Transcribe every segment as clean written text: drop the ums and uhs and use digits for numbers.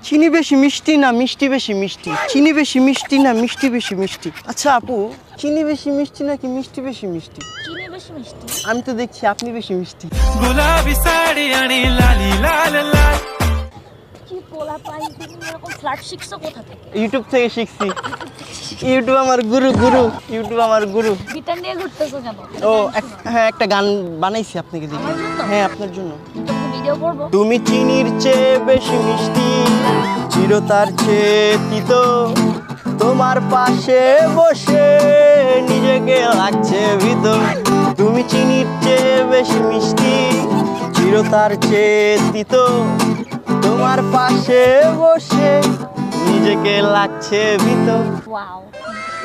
চিনি বেশি মিষ্টি না মিষ্টি বেশি মিষ্টি? চিনি বেশি মিষ্টি না মিষ্টি বেশি মিষ্টি? আচ্ছা আপু, চিনি বেশি মিষ্টি নাকি মিষ্টি বেশি মিষ্টি? চিনি বেশি মিষ্টি। আমি তো দেখছি আপনি বেশি মিষ্টি। गुलाबी साड़ी आणि लाली लाल लाल। কি পোলা পাই, তুমি এরকম ফ্ল্যাট শিখছো কোথা থেকে? ইউটিউব থেকে শিখছি। ইউটিউব আমার গুরু, গুরু ইউটিউব আমার গুরু। গিটার নিয়ে ঘুরতেছো কেন? ও হ্যাঁ, একটা গান বানাইছি আপনাকে দেখি। আমার জন্য? হ্যাঁ আপনার জন্য। তুমি ভিডিও করবো? তুমি চিনির চেয়ে বেশি মিষ্টি, চিরতার চেয়ে তিতো, তোমার পাশে বসে নিজেকে লাগছে ভীত। তুমি চিনির চেয়ে বেশি মিষ্টি, চিরতার চেয়ে তিতো, তোমার পাশে বসে নিজেকে লাগছে ভীত। ওয়াও,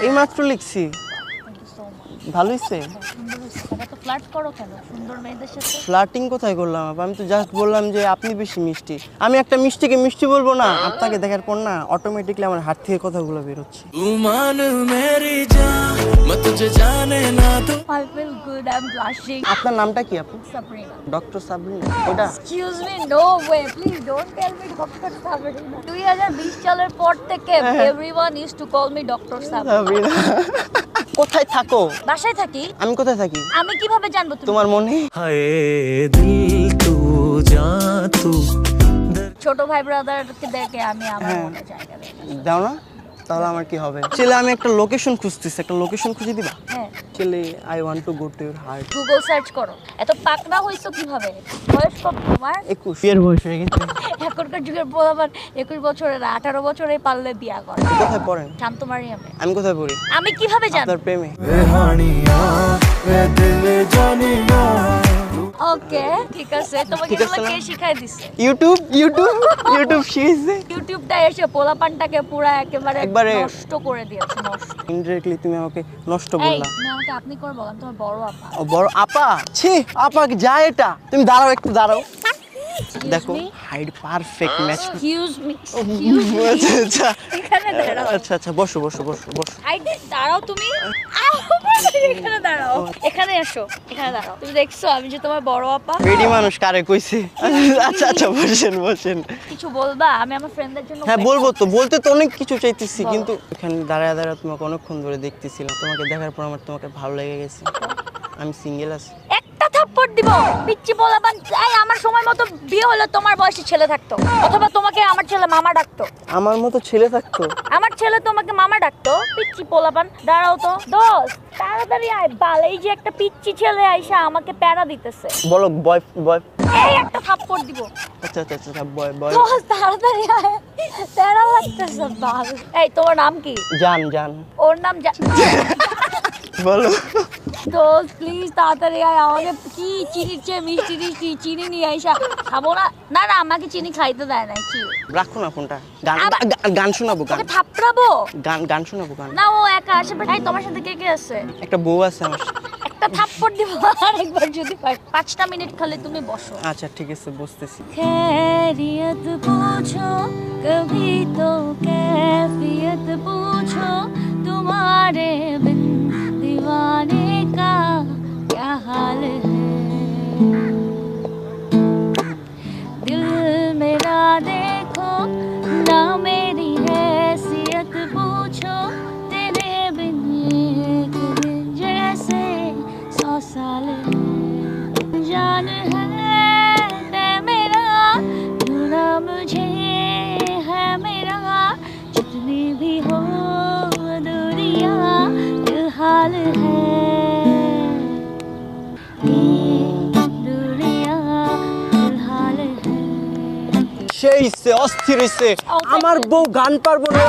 এই মাত্র লিখছি। Thank you so much. ভালো হয়েছে? সুন্দর হয়েছে। তবে তো ফ্ল্যাট করো কেন সুন্দর মেয়েদের সাথে? ফ্লার্টিং কোথায় করলাম আপা? আমি তো জাস্ট বললাম যে আপনি বেশি মিষ্টি। আমি একটা মিষ্টিকে মিষ্টি বলবো না, আপনাকে দেখার পর না অটোমেটিকলি আমার হাত থেকে কথাগুলো বেরোচ্ছে। तू मान मेरी जान, मैं तुझे जाने ना दूं। I feel good, I'm blushing. আপনার নামটা কি আপু? Sabrina. ডক্টর সাবরিনা? ওটা Excuse me, no way. Please don't tell me Dr. Sabrina. 2020 সালের পর থেকে everyone used to call me Dr. Sabrina. Sabrina. কোথায় থাকো? বাসায় থাকি। আমি কোথায় থাকি? আমি কিভাবে জানবো তুমি? তোমার মনে? हाय दिल तू जा तू। ছোট ভাই ব্রাদারকে দেখে আমি আমার হ্যাঁ। মতো জায়গা দেই। দাও না, তাহলে আমার কি হবে? ছেলে আমি একটা লোকেশন খুঁজতেছি, একটা লোকেশন খুঁজে দিবা? হ্যাঁ, ছেলে I want to go to your heart. Google search করো। এত পাকনা হইছো কিভাবে? বয়স কত তোমার? 21 এর বয়স হয়ে গেছে। এখনকার যুগের পোলাপান 21 বছরের 18 বছরে পারলে বিয়া করে। কোথায় পড়েন? শান্ত মারিয়ামে। আমি কোথায় পড়ি? আমি কিভাবে জানবো? আপনার প্রেমে। रेहानिया वे दिल जानिया। ওকে, ঠিক আছে। তোমাকে ঠিক আছে এগুলো না? কে শিখাই দিছে? ইউটিউব ইউটিউব ইউটিউব শিখেছে। ইউটিউবটা এসে পোলাপানটাকে পুরা একেবারে একবারে- নষ্ট করে দিয়েছে, নষ্ট। ইনডিরেক্টলি তুমি আমাকে নষ্ট এই, বললা। তুমি আমাকে আপনি করবো, আমি তোমার বড় আপা। ও বড় আপা? ছি, আপা কি যায় এটা? তুমি দাঁড়াও, একটু দাঁড়াও। Excuse দেখো me? Hide perfect match. Excuse me? আচ্ছা আচ্ছা এখানে দাঁড়াও। আচ্ছা আচ্ছা, বসো বসো বসো বসো। আইডে দাঁড়াও তুমি। এখানে দাঁড়াও, এখানে এসো, এখানে দাঁড়াও। তুমি দেখছো আমি যে তোমার বড় আপা? বেডি মানুষ কারে কইছে? আচ্ছা আচ্ছা, বসেন বসেন। কিছু বলবা? আমি আমার ফ্রেন্ডদের জন্য হ্যাঁ wait বলবো তো, করতেছি। বলতে তো অনেক কিছু চাইতেছি, বলো। কিন্তু এখানে দাঁড়ায় দাঁড়ায় তোমাকে অনেকক্ষণ ধরে দেখতেছিলাম। তোমাকে দেখার পর আমার তোমাকে ভালো লেগে গেছে। আমি সিঙ্গেল আছি। একটা থাপ্পড় দিব। পিচ্চি পোলাপান। এই আমার সময় মতো বিয়ে হলে তোমার বয়সী ছেলে থাকতো, অথবা তোমাকে আমার ছেলে মামা ডাকতো। আমার মতো ছেলে থাকতো? আমার ছেলে তোমাকে মামা ডাকতো। পিচ্চি পোলাপান। দাঁড়াও তো দোস্ত, তাড়াতাড়ি আয় বাল। এই যে একটা পিচ্চি ছেলে আইসা আমাকে প্যারা দিতেছে। বলো বয় বয়। এই একটা থাপ্পড় দিব। আচ্ছা আচ্ছা আচ্ছা, বয় বয়। দোস্ত তাড়াতাড়ি আয়, প্যারা লাগতেছে বাল। এই তোমার নাম কি? জান জান। ওর নাম বলো। দোস্ত প্লিজ তাড়াতাড়ি আয়, আমাকে কি চিনির চেয়ে মিষ্টি মিষ্টি চিনি নিয়ে আইসা খাবো না। না না, আমাকে চিনি খাইতে দেয় না। কি রাখো না ফোনটা, গান গান শোনাবো, গান ওকে থাপড়াবো? গান গান শোনাবো, গান। না, ও একা আসে। এই তোমার সাথে কে কে আছে? একটা বউ আছে আমার সাথে। একটা থাপ্পড় দিব আরেকবার যদি পাই। 5টা মিনিট খালি তুমি বসো। আচ্ছা ঠিক আছে, বসতেছি। खैरियत पूछो कभी तो कैफियत पूछो, तुम्हारे बिन दीवाने का क्या हाल है। दिल मेरा देखो ना, मेरी हैसियत पूछो, तेरे बिन एक दिन जैसे 100 साल है। जान है ते मेरा, ढूंढा मुझे है मेरा, जितनी भी हो दूरियां दिल हाल है। ये दूरियां दिल हाल है। সেই সে অস্থির হইছে। আমার বউ গান পারবো না।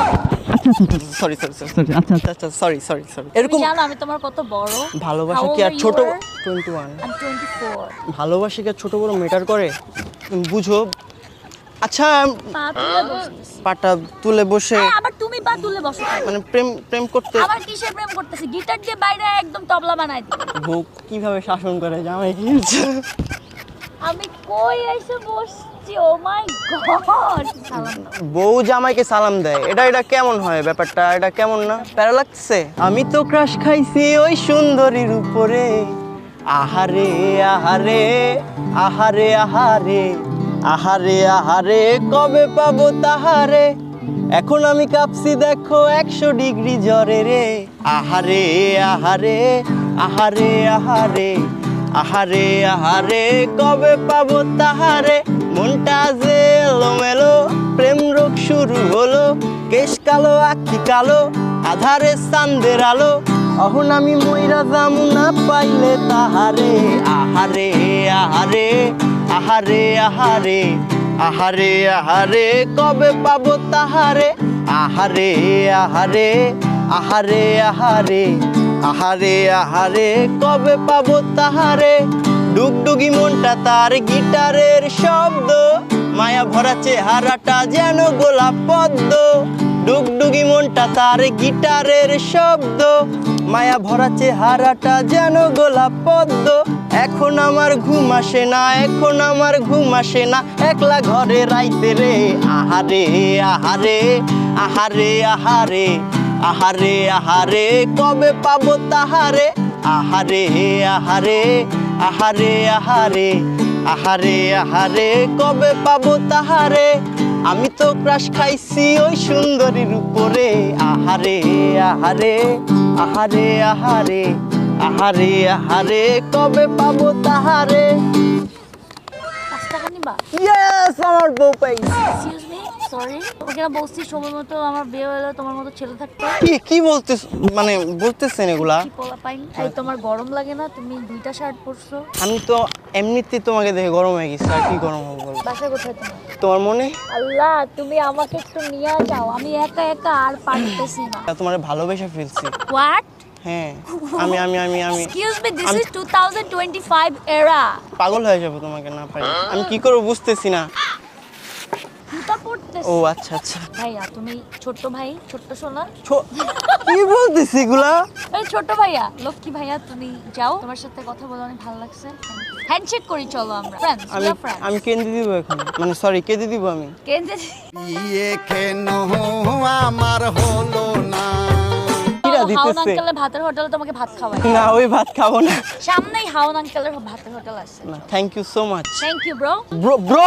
সরি সরি সরি সরি, আচ্ছা আচ্ছা আচ্ছা, সরি সরি সরি। তুমি এরকম জানো আমি তোমার কত বড়? ভালোবাসা How কি আর old ছোট? you are? 21। I'm 24। ভালোবাসা কি আর ছোট বড় ম্যাটার করে? তুমি বুঝো। আচ্ছা, পা তুলে বসতেছি। পাটা তুলে বসে এই, আবার তুমি পা তুলে বসো কেন? মানে প্রেম প্রেম করতে। আবার কিসের প্রেম করতেছি? গিটার দিয়ে বাইরে একদম তবলা বানাই দিই। বউ কিভাবে শাসন করে জামাই কি হচ্ছে? আমি কই এসে বসছি? ও মাই গড! সালাম দাও। বউ জামাইকে সালাম দেয়, এটা এটা কেমন হয় ব্যাপারটা? এটা কেমন না? প্যারা লাগছে। আমি তো ক্রাশ খাইছি ওই সুন্দরীর উপরে, আহারে আহারে আহারে আহারে, আহারে আহারে কবে পাবো তাহারে, এখন আমি কাঁপছি দেখো 100 ডিগ্রি জ্বরে রে। আহারে আহারে আহারে আহারে আহারে আহারে কবে পাবো তাহারে, মনটা যে এলোমেলো, প্রেম রোগ শুরু হলো, কেশ কালো আখি কালো, আধারে চাঁদের আলো, অহন আমি মইরা যামু না পাইলে তাহারে। আহারে আহারে আহারে আহারে আহারে আহারে কবে পাবো তাহারে, আহারে আহারে আহারে আহারে আহারে আহারে কবে পাবো তাহারে। ডুগডুগি মনটা তার গিটারের শব্দ, মায়া ভরা চেহারাটা যেন গোলাপ পদ্ম। ডুগডুগি মনটা তার গিটারের শব্দ, মায়া ভরা চেহারাটা যেন গোলাপ পদ্ম। এখন আমার ঘুম আসে না, এখন আমার ঘুম আসে না, একলা ঘরে রাইতে রে। আহারে আহারে আহারে আহারে আহারে আহারে কবে পাবো তাহারে। আহারে আহারে আহারে আহারে আহারে আহারে কবে পাবো তাহারে। আমি তো ক্রাশ খাইছি ওই সুন্দরীর উপরে। আহারে আহারে আহারে আহারে আহারে আহারে কবে পাবো তাহারে। 5 টাকা নিবা? ইয়েস, আমার বউ পাই। Excuse me, sorry. তোমাকে না বলছি সময় মতো আমার বিয়ে হলে তোমার মতো ছেলে থাকতে। কি কি বলতেছ, মানে বলতেছেন এগুলা? কি পোলা পাইন? এই তোমার গরম লাগে না? তুমি 2টা শার্ট পরছো। আমি তো এমনিতেই তোমাকে দেখে গরম হয়ে গেছি, আর কি গরম হবে বলো? বাসা কোথায় তোমার? তোমার মনে? আল্লাহ, তুমি আমাকে একটু নিয়ে যাও, আমি একা একা আর পারতেছি না। তোমার ভালোবেসে ফেলছি। হোয়াট? হ্যাঁ, আমি আমি আমি আমি এক্সকিউজ মি, দিস ইজ 2025 এরা। পাগল হয়ে যাবো তোমাকে না পাই। আমি কি করবো বুঝতেছি না। জুতা পরতেছি। ও আচ্ছা আচ্ছা। ভাইয়া, তুমি ছোট্ট ভাই, ছোট্ট সোনা। কি বলতেছি এগুলা? এই ছোট ভাইয়া, লক্ষ্মী ভাইয়া, তুমি যাও, তোমার সাথে কথা বলে অনেক ভালো লাগছে। হ্যান্ডশেক করি, চলো আমরা ফ্রেন্ডস, আমি উই আর ফ্রেন্ডস। আমি কেঁদে দিব এখন, মানে সরি কেঁদে দিব আমি। কেন্দে ইয়ে কেন আমার হলো না। কিরা হাউন দিতেছে? আঙ্কেলের ভাতের হোটেলে তোমাকে ভাত খাওয়াই। না, ওই ভাত খাবো না। সামনেই হাউন আঙ্কেলের ভাতের হোটেল আছে। না, thank you so much. Thank you bro. Bro bro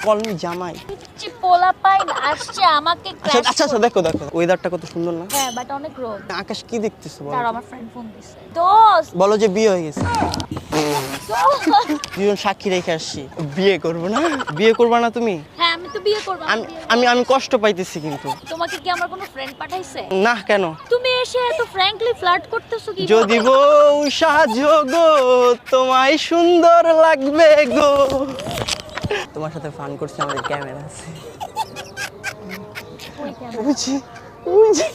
call me জামাই। পিচ্চি পোলা পাইন আসছে আমাকে আচ্ছা ক্র্যাশ। আচ্ছা আচ্ছা, দেখো দেখো ওয়েদারটা কত সুন্দর না? হ্যাঁ, বাট অনেক রোদ। আকাশ কি দেখতেছো বলো? তার আমার ফ্রেন্ড ফোন দিছে। দোস্ত, বলো যে বিয়ে হয়ে গেছে। দুজন সাক্ষী রেখে আসছি। বিয়ে করবো না? বিয়ে করবা না তুমি? হ্যাঁ, আমি তো বিয়ে করব। আমি আমি আমি কষ্ট পাইতেছি কিন্তু। তোমাকে কি আমার কোনো ফ্রেন্ড পাঠাইছে? না, কেন? তুমি এসে এত ফ্র্যাঙ্কলি ফ্লার্ট করতেছো কি? যদি বউ সাহায্য গো, তোমায় সুন্দর লাগবে গো। তোমার সাথে ফান করছি, আমাদের ক্যামেরা আছে। ওই কেন? বুঝি বুঝি